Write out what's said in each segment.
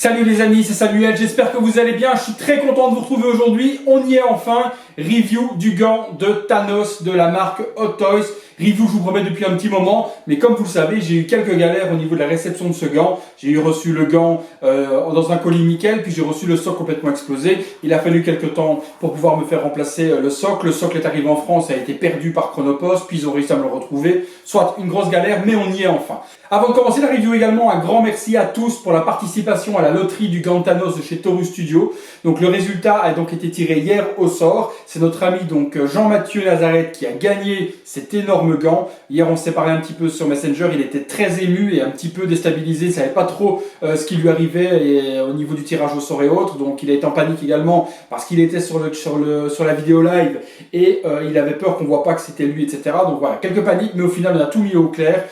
Salut les amis, c'est Samuel, j'espère que vous allez bien, je suis très content de vous retrouver aujourd'hui. On y est enfin, review du gant de Thanos de la marque Hot Toys. Review, je vous promets, depuis un petit moment, mais comme vous le savez, j'ai eu quelques galères au niveau de la réception de ce gant. J'ai reçu le gant dans un colis nickel, puis j'ai reçu le socle complètement explosé. Il a fallu quelques temps pour pouvoir me faire remplacer le socle. Le socle est arrivé en France, a été perdu par Chronopost, puis ils ont réussi à me le retrouver. Soit une grosse galère, mais on y est enfin. Avant de commencer la review également, un grand merci à tous pour la participation à la loterie du gant Thanos de chez Taurus Studio. Donc le résultat a donc été tiré hier au sort. C'est notre ami donc Jean-Mathieu Nazareth qui a gagné cet énorme gant. Hier on s'est parlé un petit peu sur Messenger, il était très ému et un petit peu déstabilisé, il ne savait pas trop ce qui lui arrivait et, au niveau du tirage au sort et autres. Donc il a été en panique également parce qu'il était sur la vidéo live et il avait peur qu'on ne voit pas que c'était lui, etc. Donc voilà, quelques paniques, mais au final on a tout mis au clair.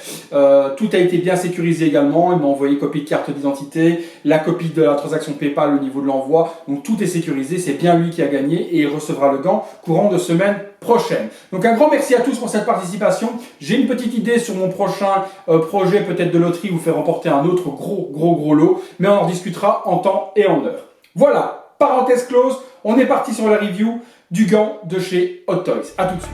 Tout a été bien sécurisé également. Il m'a envoyé copie de carte d'identité, la copie de la transaction PayPal au niveau de l'envoi. Donc tout est sécurisé, c'est bien lui qui a gagné et il recevra le gant courant de semaine prochaine. Donc un grand merci à tous pour cette participation. J'ai une petite idée sur mon prochain projet peut-être de loterie, vous faire remporter un autre gros lot, mais on en discutera en temps et en heure. Voilà, parenthèse close, on est parti sur la review du gant de chez Hot Toys. A tout de suite.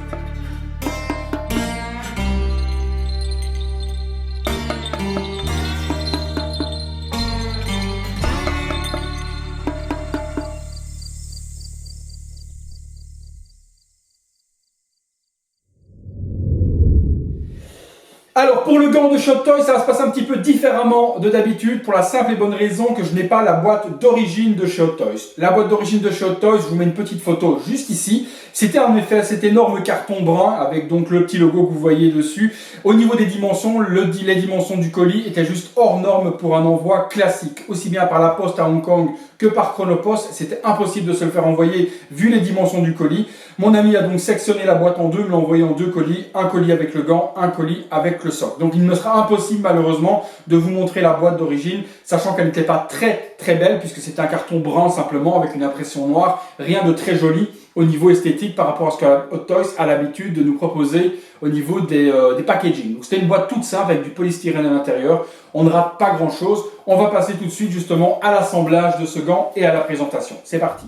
Alors pour le gant de chez Hot Toys, ça va se passer un petit peu différemment de d'habitude pour la simple et bonne raison que je n'ai pas la boîte d'origine de chez Hot Toys. La boîte d'origine de chez Hot Toys, je vous mets une petite photo juste ici. C'était en effet cet énorme carton brun avec donc le petit logo que vous voyez dessus. Au niveau des dimensions, les dimensions du colis étaient juste hors norme pour un envoi classique. Aussi bien par la poste à Hong Kong que par Chronopost, c'était impossible de se le faire envoyer vu les dimensions du colis. Mon ami a donc sectionné la boîte en deux, me l'a envoyé en deux colis, un colis avec le gant, un colis avec le socle. Donc il me sera impossible malheureusement de vous montrer la boîte d'origine, sachant qu'elle n'était pas très belle puisque c'était un carton brun simplement avec une impression noire, rien de très joli au niveau esthétique par rapport à ce que Hot Toys a l'habitude de nous proposer au niveau des packaging. Donc c'était une boîte toute simple avec du polystyrène à l'intérieur, on ne rate pas grand chose. On va passer tout de suite justement à l'assemblage de ce gant et à la présentation. C'est parti.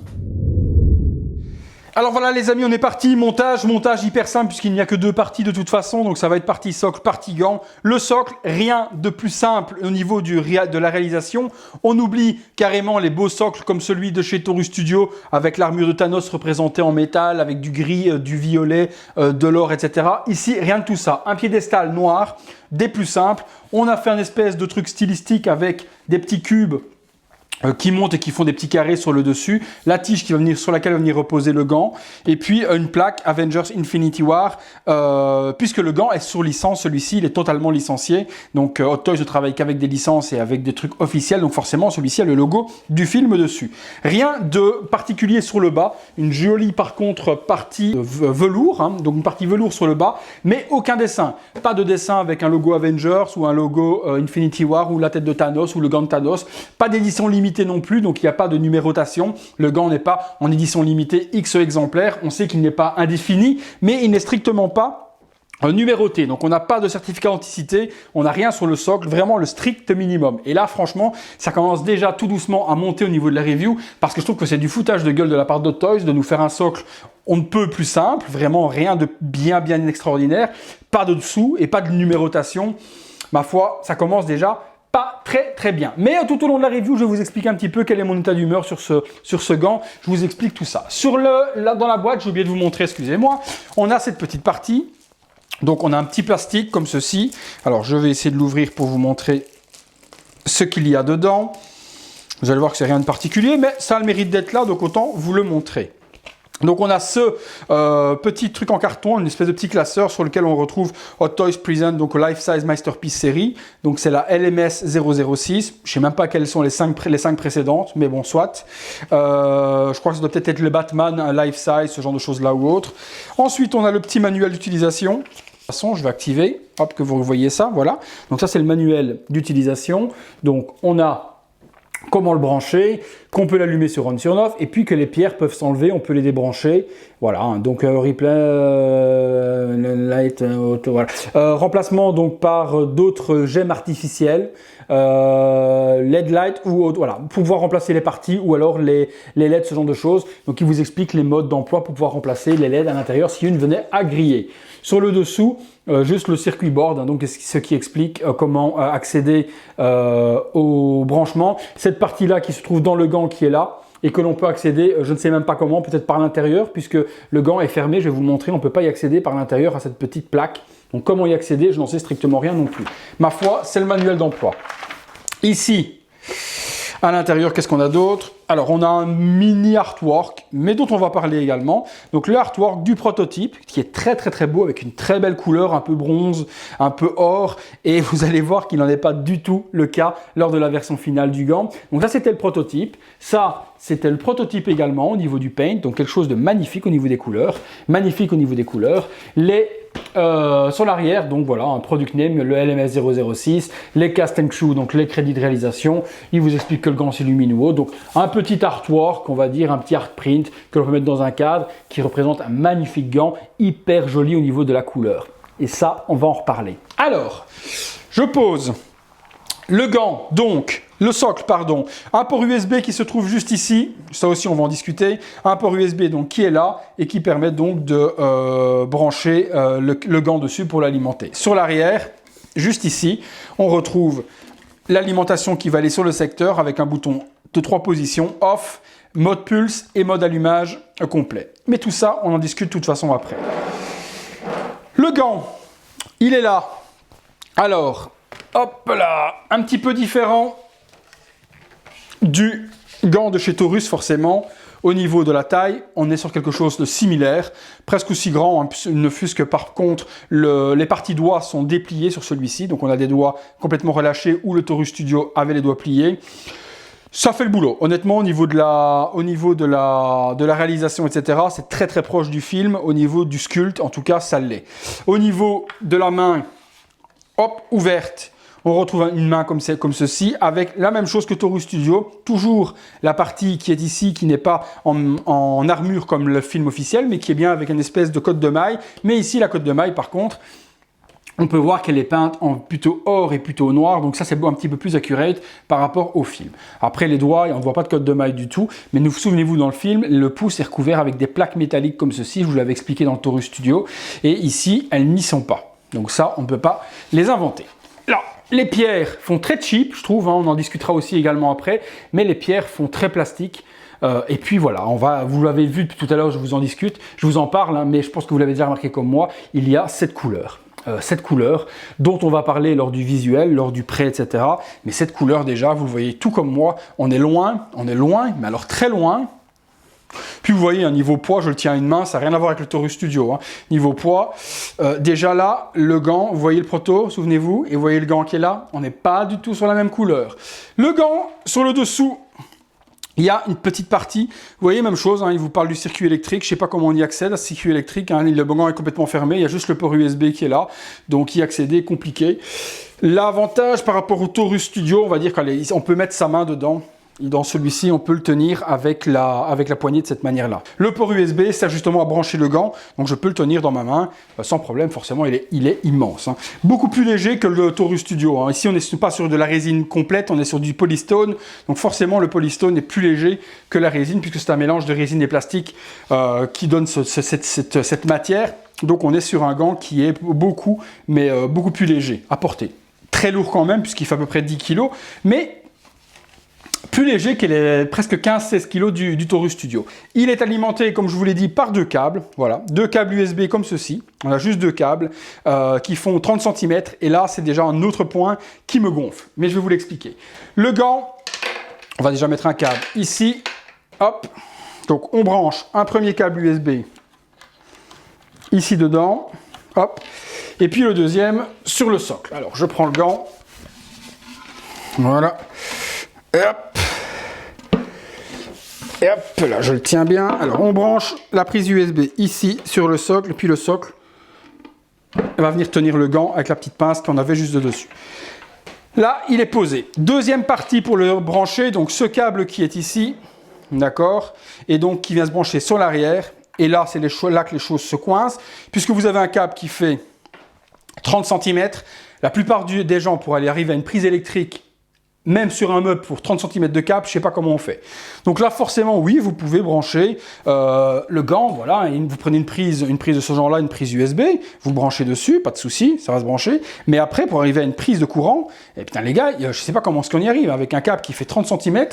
Alors voilà les amis, on est parti, montage hyper simple puisqu'il n'y a que deux parties de toute façon, donc ça va être partie socle, partie gant. Le socle, rien de plus simple au niveau de la réalisation. On oublie carrément les beaux socles comme celui de chez Taurus Studio avec l'armure de Thanos représentée en métal, avec du gris, du violet, de l'or, etc. Ici, rien de tout ça. Un piédestal noir, des plus simples. On a fait un espèce de truc stylistique avec des petits cubes qui montent et qui font des petits carrés sur le dessus, la tige sur laquelle va venir reposer le gant, et puis une plaque Avengers Infinity War, puisque le gant est sur licence, celui-ci il est totalement licencié, donc Hot Toys ne travaille qu'avec des licences et avec des trucs officiels, donc forcément celui-ci a le logo du film dessus. Rien de particulier sur le bas, une jolie par contre partie velours, hein, donc une partie velours sur le bas, mais aucun dessin, pas de dessin avec un logo Avengers ou un logo Infinity War ou la tête de Thanos ou le gant de Thanos, pas d'édition limitée non plus, donc il n'y a pas de numérotation. Le gant n'est pas en édition limitée X exemplaires. On sait qu'il n'est pas indéfini, mais il n'est strictement pas numéroté. Donc on n'a pas de certificat d'authenticité, on n'a rien sur le socle, vraiment le strict minimum. Et là, franchement, ça commence déjà tout doucement à monter au niveau de la review, parce que je trouve que c'est du foutage de gueule de la part d'Hot Toys de nous faire un socle on ne peut plus simple, vraiment rien de bien extraordinaire, pas de dessous et pas de numérotation. Ma foi, ça commence déjà pas très bien. Mais tout au long de la review, je vais vous expliquer un petit peu quel est mon état d'humeur sur ce gant. Je vous explique tout ça. Dans la boîte, j'ai oublié de vous montrer, excusez-moi, on a cette petite partie. Donc on a un petit plastique comme ceci. Alors je vais essayer de l'ouvrir pour vous montrer ce qu'il y a dedans. Vous allez voir que c'est rien de particulier, mais ça a le mérite d'être là, donc autant vous le montrer. Donc on a ce petit truc en carton, une espèce de petit classeur sur lequel on retrouve Hot Toys Present, donc Life Size Masterpiece Série. Donc c'est la LMS 006. Je sais même pas quelles sont les cinq précédentes, mais bon, soit. Je crois que ça doit peut-être être le Batman, un Life Size, ce genre de choses là ou autre. Ensuite, on a le petit manuel d'utilisation. De toute façon, je vais activer, hop, que vous voyez ça, voilà. Donc ça, c'est le manuel d'utilisation. Donc on a comment le brancher, qu'on peut l'allumer sur on, sur off, et puis que les pierres peuvent s'enlever, on peut les débrancher. Voilà, hein, donc replay, light, auto, voilà. Remplacement donc par d'autres gemmes artificielles. LED light ou autre, voilà, pour pouvoir remplacer les parties ou alors les LED, ce genre de choses. Donc il vous explique les modes d'emploi pour pouvoir remplacer les LED à l'intérieur si une venait à griller. Sur le dessous, juste le circuit board, hein, donc ce qui explique comment accéder au branchement. Cette partie-là qui se trouve dans le gant qui est là, et que l'on peut accéder, je ne sais même pas comment, peut-être par l'intérieur, puisque le gant est fermé, je vais vous le montrer, on ne peut pas y accéder par l'intérieur à cette petite plaque. Donc comment y accéder, je n'en sais strictement rien non plus. Ma foi, c'est le manuel d'emploi. Ici, à l'intérieur, qu'est-ce qu'on a d'autre? Alors, on a un mini artwork, mais dont on va parler également. Donc, le artwork du prototype, qui est très très très beau, avec une très belle couleur, un peu bronze, un peu or. Et vous allez voir qu'il n'en est pas du tout le cas lors de la version finale du gant. Donc, ça, c'était le prototype. Ça, c'était le prototype également au niveau du paint. Donc, quelque chose de magnifique au niveau des couleurs. Magnifique au niveau des couleurs. Sur l'arrière, donc voilà, un product name, le LMS 006, les cast and shoe, donc les crédits de réalisation. Il vous explique que le gant c'est Luminuo, donc un petit artwork, on va dire, un petit art print que l'on peut mettre dans un cadre qui représente un magnifique gant, hyper joli au niveau de la couleur. Et ça, on va en reparler. Alors, je pose le gant, donc le socle, pardon, un port USB qui se trouve juste ici, ça aussi on va en discuter, un port USB donc qui est là et qui permet donc de brancher le gant dessus pour l'alimenter. Sur l'arrière, juste ici, on retrouve l'alimentation qui va aller sur le secteur avec un bouton de 3 positions, off, mode pulse et mode allumage complet. Mais tout ça, on en discute de toute façon après. Le gant, il est là. Alors, hop là, un petit peu différent du gant de chez Taurus forcément. Au niveau de la taille, on est sur quelque chose de similaire, presque aussi grand, hein, ne fût-ce que par contre, les parties doigts sont dépliées sur celui-ci, donc on a des doigts complètement relâchés où le Taurus Studio avait les doigts pliés. Ça fait le boulot. Honnêtement, au niveau de la réalisation, etc., c'est très très proche du film. Au niveau du sculpte, en tout cas, ça l'est. Au niveau de la main, hop, ouverte, on retrouve une main comme ceci, avec la même chose que Taurus Studio. Toujours la partie qui est ici, qui n'est pas en armure comme le film officiel, mais qui est bien avec une espèce de cotte de maille. Mais ici, la cotte de maille, par contre, on peut voir qu'elle est peinte en plutôt or et plutôt noir, donc ça c'est un petit peu plus accurate par rapport au film. Après les doigts, on ne voit pas de cotte de maille du tout, mais souvenez-vous dans le film, le pouce est recouvert avec des plaques métalliques comme ceci, je vous l'avais expliqué dans le Taurus Studio, et ici elles n'y sont pas. Donc ça, on ne peut pas les inventer. Là, les pierres font très cheap, je trouve, hein, on en discutera aussi également après, mais les pierres font très plastique. Et puis voilà, vous l'avez vu depuis tout à l'heure, je vous en discute, je vous en parle, hein, mais je pense que vous l'avez déjà remarqué comme moi, il y a cette couleur dont on va parler lors du visuel, lors du prêt, etc. Mais cette couleur déjà, vous le voyez tout comme moi, on est loin, mais alors très loin. Puis vous voyez, un niveau poids, je le tiens à une main, ça n'a rien à voir avec le Taurus Studio. Hein. Niveau poids, déjà là, le gant, vous voyez le proto, souvenez-vous, et vous voyez le gant qui est là, on n'est pas du tout sur la même couleur. Le gant, sur le dessous, il y a une petite partie, vous voyez, même chose, hein, il vous parle du circuit électrique, je ne sais pas comment on y accède à ce circuit électrique, hein, le gant est complètement fermé, il y a juste le port USB qui est là, donc y accéder est compliqué. L'avantage par rapport au Taurus Studio, on va dire qu'on peut mettre sa main dedans. Dans celui-ci, on peut le tenir avec la poignée de cette manière-là. Le port USB sert justement à brancher le gant, donc je peux le tenir dans ma main sans problème. Forcément, il est immense. Hein. Beaucoup plus léger que le Taurus Studio. Hein. Ici, on n'est pas sur de la résine complète, on est sur du polystone. Donc forcément, le polystone est plus léger que la résine, puisque c'est un mélange de résine et plastique qui donne cette matière. Donc on est sur un gant qui est beaucoup plus léger à porter. Très lourd quand même, puisqu'il fait à peu près 10 kg, mais plus léger qu'elle est presque 15-16 kg du Taurus Studio. Il est alimenté, comme je vous l'ai dit, par 2 câbles. Voilà, 2 câbles USB comme ceci. On a juste 2 câbles qui font 30 cm. Et là, c'est déjà un autre point qui me gonfle. Mais je vais vous l'expliquer. Le gant, on va déjà mettre un câble ici. Hop. Donc, on branche un premier câble USB ici dedans. Hop. Et puis le deuxième sur le socle. Alors, je prends le gant. Voilà. Et hop. Et hop, là, je le tiens bien. Alors, on branche la prise USB ici, sur le socle. Et puis le socle va venir tenir le gant avec la petite pince qu'on avait juste dessus. Là, il est posé. Deuxième partie pour le brancher. Donc, ce câble qui est ici. D'accord. Et donc, qui vient se brancher sur l'arrière. Et là, c'est là que les choses se coincent. Puisque vous avez un câble qui fait 30 cm. La plupart des gens, pour aller arriver à une prise électrique même sur un meuble pour 30 cm de câble, je sais pas comment on fait. Donc là, forcément, oui, vous pouvez brancher le gant, voilà, et vous prenez une prise de ce genre-là, une prise USB, vous le branchez dessus, pas de souci, ça va se brancher. Mais après, pour arriver à une prise de courant, et putain les gars, je sais pas comment est-ce qu'on y arrive, avec un câble qui fait 30 cm.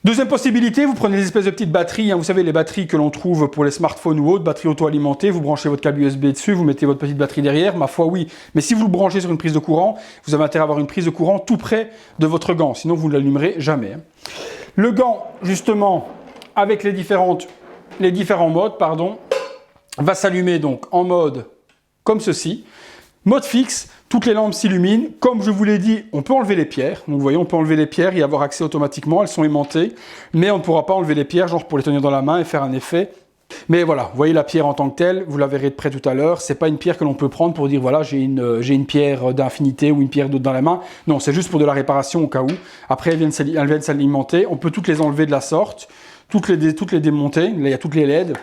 Deuxième possibilité, vous prenez des espèces de petites batteries, hein, vous savez les batteries que l'on trouve pour les smartphones ou autres, batteries auto-alimentées, vous branchez votre câble USB dessus, vous mettez votre petite batterie derrière, ma foi oui, mais si vous le branchez sur une prise de courant, vous avez intérêt à avoir une prise de courant tout près de votre gant, sinon vous ne l'allumerez jamais. Le gant, justement, avec les différents modes, va s'allumer donc en mode comme ceci, mode fixe. Toutes les lampes s'illuminent. Comme je vous l'ai dit, on peut enlever les pierres. Donc vous voyez, on peut enlever les pierres et y avoir accès automatiquement. Elles sont aimantées. Mais on ne pourra pas enlever les pierres, genre pour les tenir dans la main et faire un effet. Mais voilà, vous voyez la pierre en tant que telle. Vous la verrez de près tout à l'heure. C'est pas une pierre que l'on peut prendre pour dire, voilà, j'ai une pierre d'infinité ou une pierre d'autre dans la main. Non, c'est juste pour de la réparation au cas où. Après, elles viennent s'alimenter. On peut toutes les enlever de la sorte. Toutes les démonter. Là, il y a toutes les LED.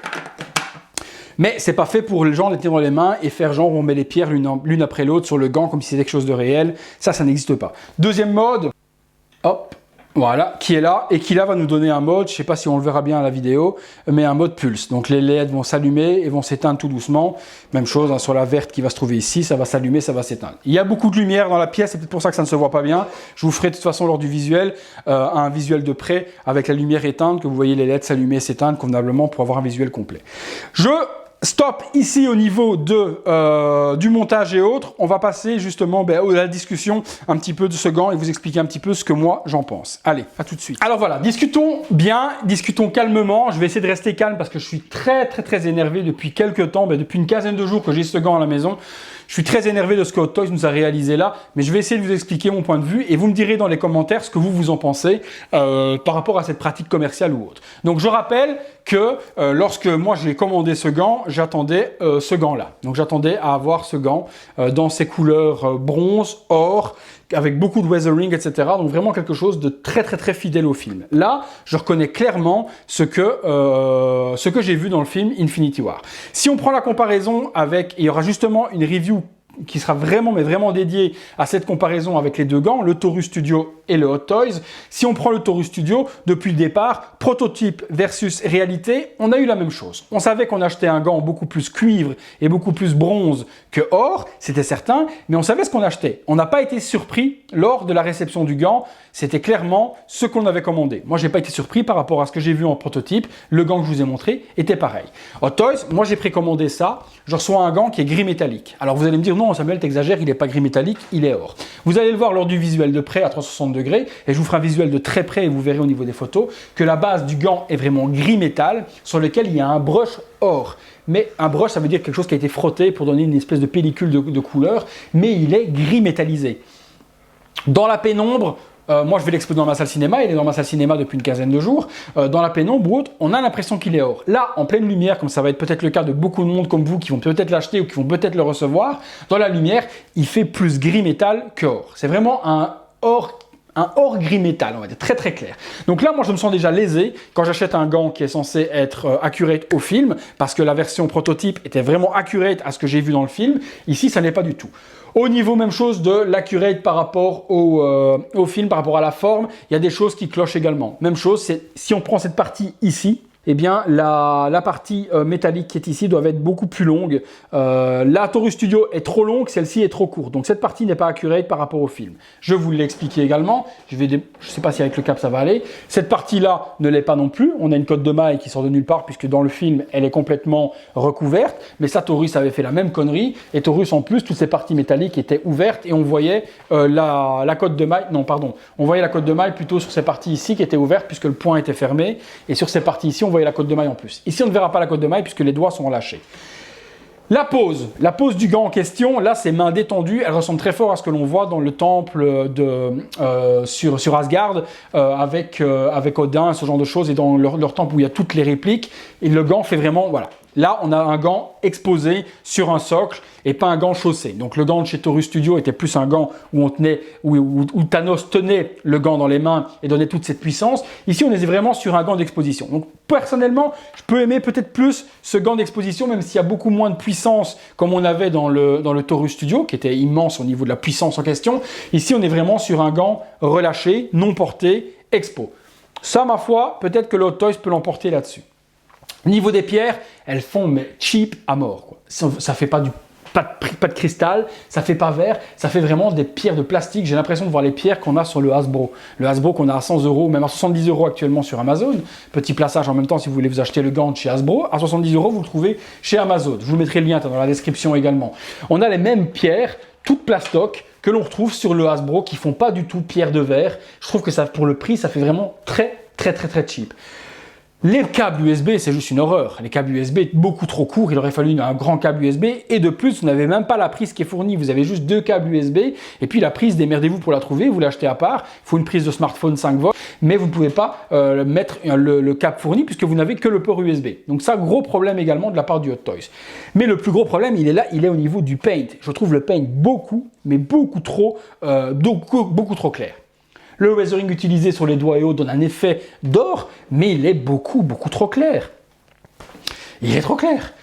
Mais c'est pas fait pour les gens les tenir dans les mains et faire genre on met les pierres l'une après l'autre sur le gant comme si c'était quelque chose de réel. Ça n'existe pas. Deuxième mode, hop, voilà, qui est là et qui là va nous donner un mode, je sais pas si on le verra bien à la vidéo, mais un mode pulse. Donc les LED vont s'allumer et vont s'éteindre tout doucement. Même chose hein, sur la verte qui va se trouver ici, ça va s'allumer, ça va s'éteindre. Il y a beaucoup de lumière dans la pièce, c'est peut-être pour ça que ça ne se voit pas bien. Je vous ferai de toute façon lors du visuel un visuel de près avec la lumière éteinte, que vous voyez les LED s'allumer et s'éteindre convenablement pour avoir un visuel complet. Stop ici au niveau du montage et autres. On va passer justement à la discussion un petit peu de ce gant et vous expliquer un petit peu ce que moi j'en pense. Allez, à tout de suite. Alors voilà, discutons bien, discutons calmement. Je vais essayer de rester calme parce que je suis très énervé depuis quelques temps, depuis une quinzaine de jours que j'ai ce gant à la maison. Je suis très énervé de ce que Hot Toys nous a réalisé là, mais je vais essayer de vous expliquer mon point de vue et vous me direz dans les commentaires ce que vous en pensez par rapport à cette pratique commerciale ou autre. Donc je rappelle que lorsque moi j'ai commandé ce gant, j'attendais ce gant là. Donc j'attendais à avoir ce gant dans ses couleurs bronze, or, avec beaucoup de weathering, etc. Donc vraiment quelque chose de très fidèle au film. Là, je reconnais clairement ce que j'ai vu dans le film Infinity War. Si on prend la comparaison avec, il y aura justement une review qui sera vraiment dédiée à cette comparaison avec les deux gants, le Taurus Studio et le Hot Toys. Si on prend le Taurus Studio, depuis le départ, prototype versus réalité, on a eu la même chose. On savait qu'on achetait un gant beaucoup plus cuivre et beaucoup plus bronze que or, c'était certain, mais on savait ce qu'on achetait. On n'a pas été surpris lors de la réception du gant, c'était clairement ce qu'on avait commandé. Moi, j'ai pas été surpris par rapport à ce que j'ai vu en prototype, le gant que je vous ai montré était pareil. Hot Toys, moi j'ai précommandé ça, je reçois un gant qui est gris métallique. Alors vous allez me dire, non Samuel, t'exagères, il n'est pas gris métallique, il est or. Vous allez le voir lors du visuel de près à 360 degrés, et je vous ferai un visuel de très près et vous verrez au niveau des photos que la base du gant est vraiment gris métal sur lequel il y a un brush or. Mais un brush, ça veut dire quelque chose qui a été frotté pour donner une espèce de pellicule de couleur, mais il est gris métallisé. Dans la pénombre, moi je vais l'exposer dans ma salle cinéma, il est dans ma salle cinéma depuis une quinzaine de jours. Dans la pénombre, on a l'impression qu'il est or. Là, en pleine lumière, comme ça va être peut-être le cas de beaucoup de monde comme vous qui vont peut-être l'acheter ou qui vont peut-être le recevoir, dans la lumière, il fait plus gris métal que or. C'est vraiment un or gris métal, on va dire, très clair. Donc là, moi, je me sens déjà lésé quand j'achète un gant qui est censé être accurate au film, parce que la version prototype était vraiment accurate à ce que j'ai vu dans le film. Ici, ça n'est pas du tout. Au niveau, même chose de l'accurate par rapport au film, par rapport à la forme, il y a des choses qui clochent également. Même chose, c'est si on prend cette partie ici, eh bien, la partie métallique qui est ici doit être beaucoup plus longue. La Taurus Studio est trop longue, celle-ci est trop courte. Donc, cette partie n'est pas accurate par rapport au film. Je vous l'ai expliqué également. Je ne sais pas si avec le cap ça va aller. Cette partie-là ne l'est pas non plus. On a une cotte de maille qui sort de nulle part puisque dans le film, elle est complètement recouverte. Mais ça, Taurus avait fait la même connerie. Et Taurus, en plus, toutes ces parties métalliques étaient ouvertes et on voyait la cotte de maille. Non, pardon. On voyait la cotte de maille plutôt sur ces parties ici qui étaient ouvertes puisque le point était fermé. Et sur ces parties ici, on voyait la cotte de maille en plus. Ici, on ne verra pas la cotte de maille puisque les doigts sont relâchés. La pose du gant en question, là, c'est main détendue. Elle ressemble très fort à ce que l'on voit dans le temple sur Asgard avec Odin, ce genre de choses, et dans leur temple où il y a toutes les répliques. Et le gant fait vraiment, voilà. Là, on a un gant exposé sur un socle et pas un gant chaussé. Donc le gant de chez Taurus Studio était plus un gant où où Thanos tenait le gant dans les mains et donnait toute cette puissance. Ici, on est vraiment sur un gant d'exposition. Donc personnellement, je peux aimer peut-être plus ce gant d'exposition, même s'il y a beaucoup moins de puissance comme on avait dans le Taurus Studio, qui était immense au niveau de la puissance en question. Ici, on est vraiment sur un gant relâché, non porté, expo. Ça, ma foi, peut-être que le Hot Toys peut l'emporter là-dessus. Niveau des pierres, elles font mais cheap à mort, quoi. Ça fait pas de cristal, ça fait pas verre, ça fait vraiment des pierres de plastique. J'ai l'impression de voir les pierres qu'on a sur le Hasbro. Le Hasbro qu'on a à 100 €, même à 70 € actuellement sur Amazon. Petit plaçage en même temps si vous voulez vous acheter le gant de chez Hasbro. À 70 €, vous le trouvez chez Amazon. Je vous mettrai le lien dans la description également. On a les mêmes pierres, toutes plastoc, que l'on retrouve sur le Hasbro, qui font pas du tout pierre de verre. Je trouve que ça, pour le prix, ça fait vraiment très cheap. Les câbles USB, c'est juste une horreur. Les câbles USB, beaucoup trop courts. Il aurait fallu un grand câble USB. Et de plus, vous n'avez même pas la prise qui est fournie. Vous avez juste 2 câbles USB. Et puis la prise, démerdez-vous pour la trouver. Vous l'achetez à part. Il faut une prise de smartphone 5 volts. Mais vous ne pouvez pas mettre le câble fourni puisque vous n'avez que le port USB. Donc ça, gros problème également de la part du Hot Toys. Mais le plus gros problème, il est là. Il est au niveau du paint. Je trouve le paint beaucoup trop clair. Le weathering utilisé sur les doigts et autres donne un effet d'or, mais il est beaucoup trop clair. Il est trop clair.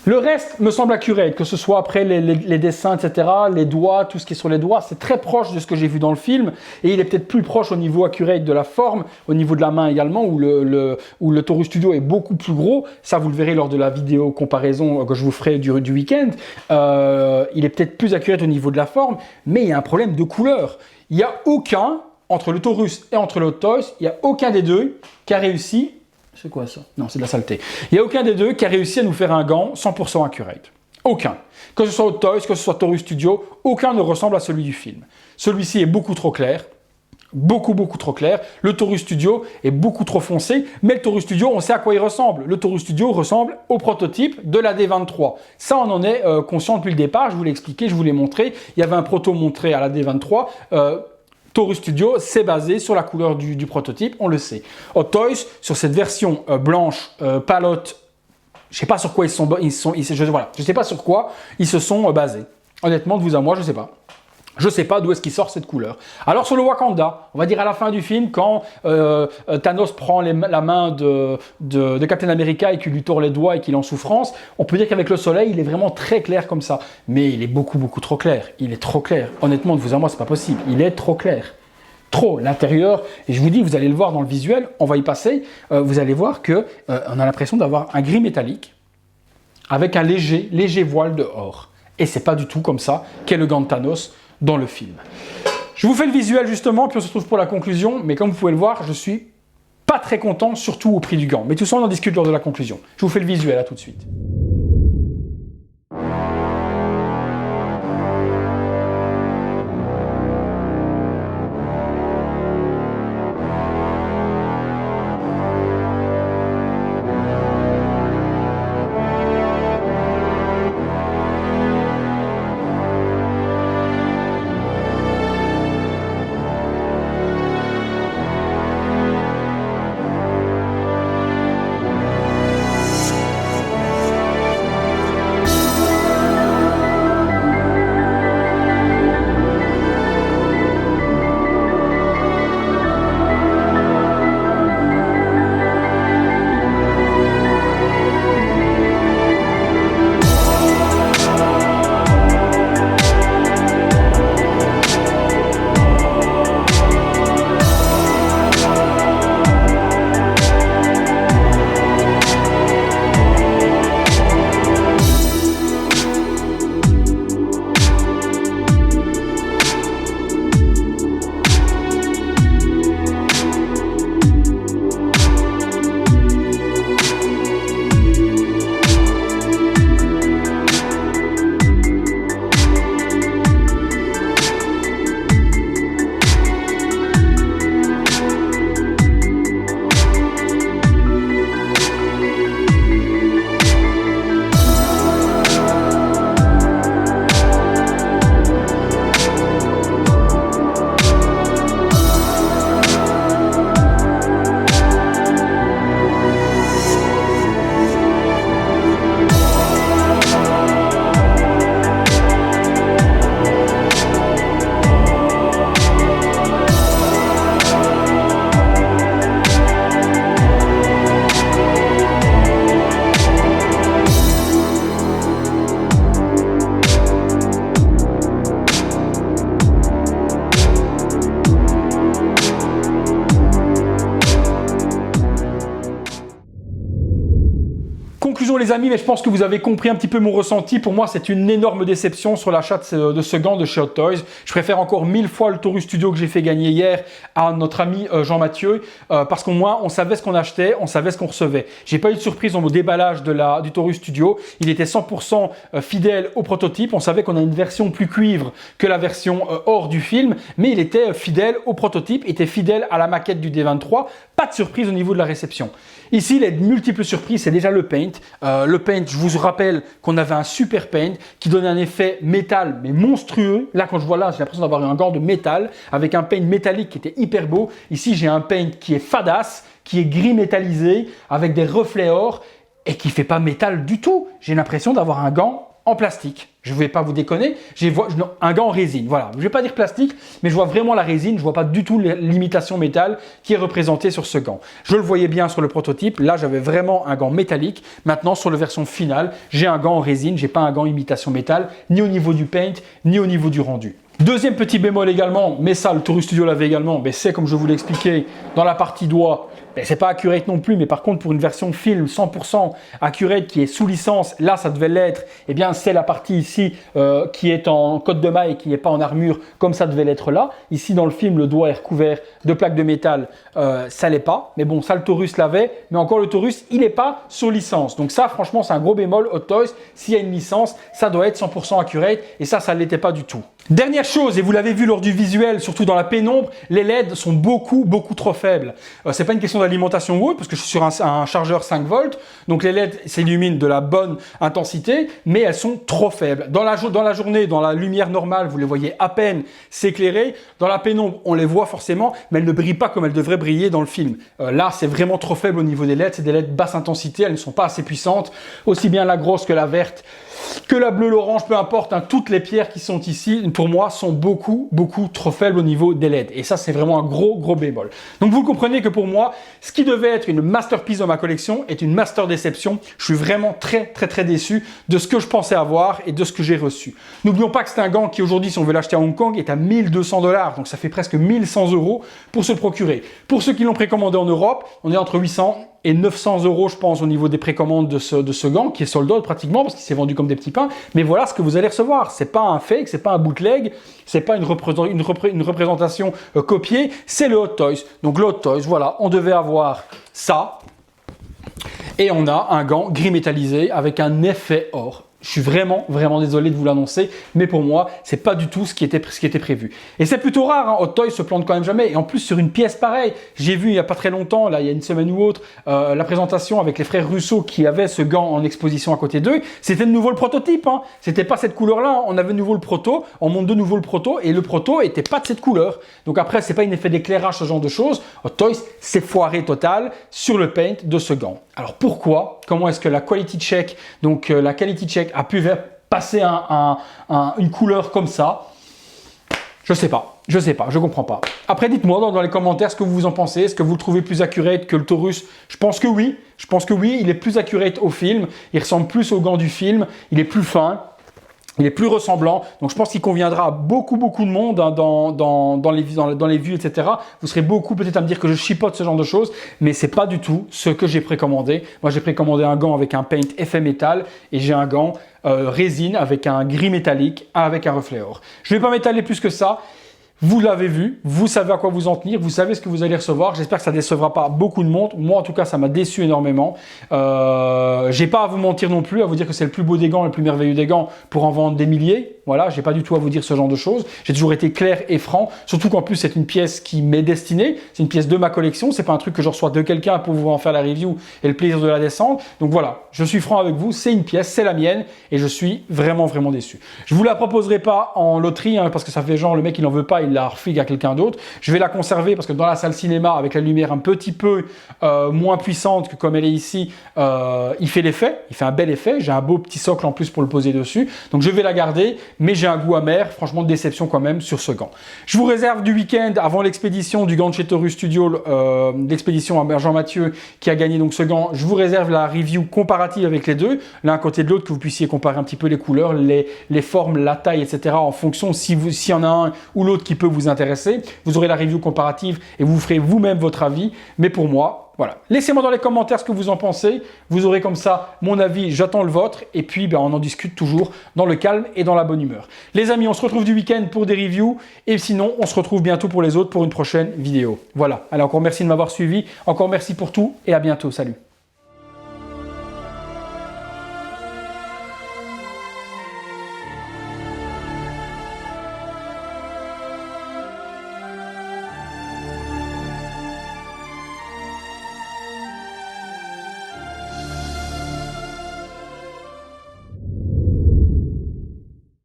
Le reste me semble accurate, que ce soit après les dessins, etc., les doigts, tout ce qui est sur les doigts, c'est très proche de ce que j'ai vu dans le film, et il est peut-être plus proche au niveau accurate de la forme, au niveau de la main également, où le Taurus Studio est beaucoup plus gros. Ça, vous le verrez lors de la vidéo comparaison que je vous ferai du week-end. Il est peut-être plus accurate au niveau de la forme, mais il y a un problème de couleur. Il n'y a entre le Taurus et entre le Hot Toys, il n'y a aucun des deux qui a réussi. C'est quoi ça? Non, c'est de la saleté. Il n'y a aucun des deux qui a réussi à nous faire un gant 100% accurate. Aucun. Que ce soit Hot Toys, que ce soit Taurus Studio, aucun ne ressemble à celui du film. Celui-ci est beaucoup trop clair. Beaucoup trop clair. Le Taurus Studio est beaucoup trop foncé, mais le Taurus Studio, on sait à quoi il ressemble. Le Taurus Studio ressemble au prototype de la D23. Ça, on en est conscient depuis le départ. Je vous l'ai expliqué, je vous l'ai montré. Il y avait un proto montré à la D23. Taurus Studio, c'est basé sur la couleur du prototype, on le sait. Hot Toys, sur cette version blanche, palote, je ne sais pas sur quoi je sais pas sur quoi ils se sont basés. Honnêtement, de vous à moi, je ne sais pas. Je ne sais pas d'où est-ce qu'il sort cette couleur. Alors sur le Wakanda, on va dire à la fin du film, quand Thanos prend la main de Captain America et qu'il lui tord les doigts et qu'il est en souffrance, on peut dire qu'avec le soleil, il est vraiment très clair comme ça. Mais il est beaucoup trop clair. Il est trop clair. Honnêtement, de vous à moi, c'est pas possible. Il est trop clair. Trop. L'intérieur, et je vous dis, vous allez le voir dans le visuel, on va y passer, vous allez voir qu'on a l'impression d'avoir un gris métallique avec un léger voile de or. Et c'est pas du tout comme ça qu'est le gant de Thanos dans le film. Je vous fais le visuel justement, puis on se retrouve pour la conclusion, mais comme vous pouvez le voir, je suis pas très content, surtout au prix du gant. Mais tout ça, on en discute lors de la conclusion. Je vous fais le visuel, à tout de suite. conclusion les amis, mais je pense que vous avez compris un petit peu mon ressenti. Pour moi, c'est une énorme déception sur l'achat de ce gant de chez Hot Toys. Je préfère encore 1000 fois le Taurus Studio que j'ai fait gagner hier à notre ami Jean-Mathieu, parce qu'au moins, on savait ce qu'on achetait, on savait ce qu'on recevait. J'ai pas eu de surprise au déballage du Taurus Studio. Il était 100% fidèle au prototype. On savait qu'on a une version plus cuivre que la version hors du film, mais il était fidèle au prototype, était fidèle à la maquette du D23. Pas de surprise au niveau de la réception. Ici, les multiples surprises, c'est déjà le paint. Le paint, je vous rappelle qu'on avait un super paint qui donnait un effet métal, mais monstrueux. Là, quand je vois là, j'ai l'impression d'avoir un gant de métal avec un paint métallique qui était hyper beau. Ici, j'ai un paint qui est fadasse, qui est gris métallisé, avec des reflets or et qui fait pas métal du tout. J'ai l'impression d'avoir un gant en plastique. Je ne vais pas vous déconner, un gant en résine, voilà. Je ne vais pas dire plastique, mais je vois vraiment la résine, je ne vois pas du tout l'imitation métal qui est représentée sur ce gant. Je le voyais bien sur le prototype, là j'avais vraiment un gant métallique. Maintenant sur la version finale, j'ai un gant en résine, je n'ai pas un gant imitation métal, ni au niveau du paint, ni au niveau du rendu. Deuxième petit bémol également, mais ça le Taurus Studio l'avait également, c'est comme je vous l'ai expliqué, dans la partie doigt, c'est pas accurate non plus, mais par contre pour une version film 100% accurate qui est sous licence, là ça devait l'être, eh bien c'est la partie ici qui est en côte de maille et qui n'est pas en armure comme ça devait l'être là. Ici dans le film le doigt est recouvert de plaques de métal, ça l'est pas, mais bon ça le Taurus l'avait, mais encore le Taurus il n'est pas sur licence. Donc ça franchement c'est un gros bémol. Hot Toys, s'il y a une licence, ça doit être 100% accurate et ça ne l'était pas du tout. Dernière chose, et vous l'avez vu lors du visuel, surtout dans la pénombre, les LED sont beaucoup trop faibles. C'est pas une question d'alimentation ou autre, parce que je suis sur un chargeur 5 volts, donc les LED s'illuminent de la bonne intensité, mais elles sont trop faibles. Dans la journée, dans la lumière normale, vous les voyez à peine s'éclairer. Dans la pénombre, on les voit forcément, mais elles ne brillent pas comme elles devraient briller dans le film. Là, c'est vraiment trop faible au niveau des LED. C'est des LED basse intensité, elles ne sont pas assez puissantes. Aussi bien la grosse que la verte, que la bleue, l'orange, peu importe, hein, toutes les pierres qui sont ici, pour moi, sont beaucoup trop faibles au niveau des LED. Et ça, c'est vraiment un gros bémol. Donc, vous comprenez que pour moi, ce qui devait être une masterpiece dans ma collection est une master déception. Je suis vraiment très déçu de ce que je pensais avoir et de ce que j'ai reçu. N'oublions pas que c'est un gant qui, aujourd'hui, si on veut l'acheter à Hong Kong, est à 1200 $. Donc, ça fait presque 1100 € pour se le procurer. Pour ceux qui l'ont précommandé en Europe, on est entre 800 et 900 €, je pense, au niveau des précommandes de ce gant, qui est sold out pratiquement, parce qu'il s'est vendu comme des petits pains. Mais voilà ce que vous allez recevoir. C'est pas un fake, c'est pas un bootleg, c'est pas une représentation copiée, c'est le Hot Toys. Donc le Hot Toys, voilà, on devait avoir ça. Et on a un gant gris métallisé avec un effet or. Je suis vraiment désolé de vous l'annoncer, mais pour moi, c'est pas du tout ce qui était prévu. Et c'est plutôt rare, hein, Hot Toys se plante quand même jamais. Et en plus, sur une pièce pareille, j'ai vu il y a pas très longtemps, là, il y a une semaine ou autre, la présentation avec les frères Russo qui avaient ce gant en exposition à côté d'eux. C'était de nouveau le prototype, hein. C'était pas cette couleur-là. On avait de nouveau le proto, on monte de nouveau le proto, et le proto était pas de cette couleur. Donc après, c'est pas un effet d'éclairage, ce genre de choses. Hot Toys, c'est foiré total sur le paint de ce gant. Alors pourquoi? Comment est-ce que la quality check, la quality check a pu passer une couleur comme ça? Je sais pas, je comprends pas. Après, dites-moi dans les commentaires ce que vous en pensez. Est-ce que vous le trouvez plus accurate que le Taurus? Je pense que oui, il est plus accurate au film, il ressemble plus au gant du film, il est plus fin. Il est plus ressemblant, donc je pense qu'il conviendra à beaucoup de monde, hein, dans les vues, etc. Vous serez beaucoup peut-être à me dire que je chipote ce genre de choses, mais c'est pas du tout ce que j'ai précommandé. Moi, j'ai précommandé un gant avec un paint effet métal et j'ai un gant résine avec un gris métallique avec un reflet or. Je vais pas m'étaler plus que ça. Vous l'avez vu, vous savez à quoi vous en tenir, vous savez ce que vous allez recevoir. J'espère que ça ne décevra pas beaucoup de monde. Moi, en tout cas, ça m'a déçu énormément. J'ai pas à vous mentir non plus, à vous dire que c'est le plus beau des gants, le plus merveilleux des gants pour en vendre des milliers. Voilà, j'ai pas du tout à vous dire ce genre de choses. J'ai toujours été clair et franc. Surtout qu'en plus, c'est une pièce qui m'est destinée. C'est une pièce de ma collection. C'est pas un truc que je reçois de quelqu'un pour vous en faire la review et le plaisir de la descendre. Donc voilà, je suis franc avec vous. C'est une pièce, c'est la mienne et je suis vraiment déçu. Je vous la proposerai pas en loterie, hein, parce que ça fait genre le mec il en veut pas, il la refigue à quelqu'un d'autre. Je vais la conserver parce que dans la salle cinéma, avec la lumière un petit peu moins puissante que comme elle est ici, il fait l'effet, il fait un bel effet. J'ai un beau petit socle en plus pour le poser dessus. Donc je vais la garder, mais j'ai un goût amer, franchement de déception quand même sur ce gant. Je vous réserve du week-end avant l'expédition du gant de chez Taurus Studio, l'expédition à Jean-Mathieu qui a gagné donc ce gant. Je vous réserve la review comparative avec les deux, l'un à côté de l'autre, que vous puissiez comparer un petit peu les couleurs, les formes, la taille, etc. en fonction s'il y en a un ou l'autre qui peut vous intéresser. Vous aurez la review comparative et vous ferez vous-même votre avis. Mais pour moi, voilà. Laissez-moi dans les commentaires ce que vous en pensez. Vous aurez comme ça mon avis, j'attends le vôtre. Et puis, on en discute toujours dans le calme et dans la bonne humeur. Les amis, on se retrouve du week-end pour des reviews. Et sinon, on se retrouve bientôt pour les autres pour une prochaine vidéo. Voilà. Alors encore merci de m'avoir suivi. Encore merci pour tout et à bientôt. Salut.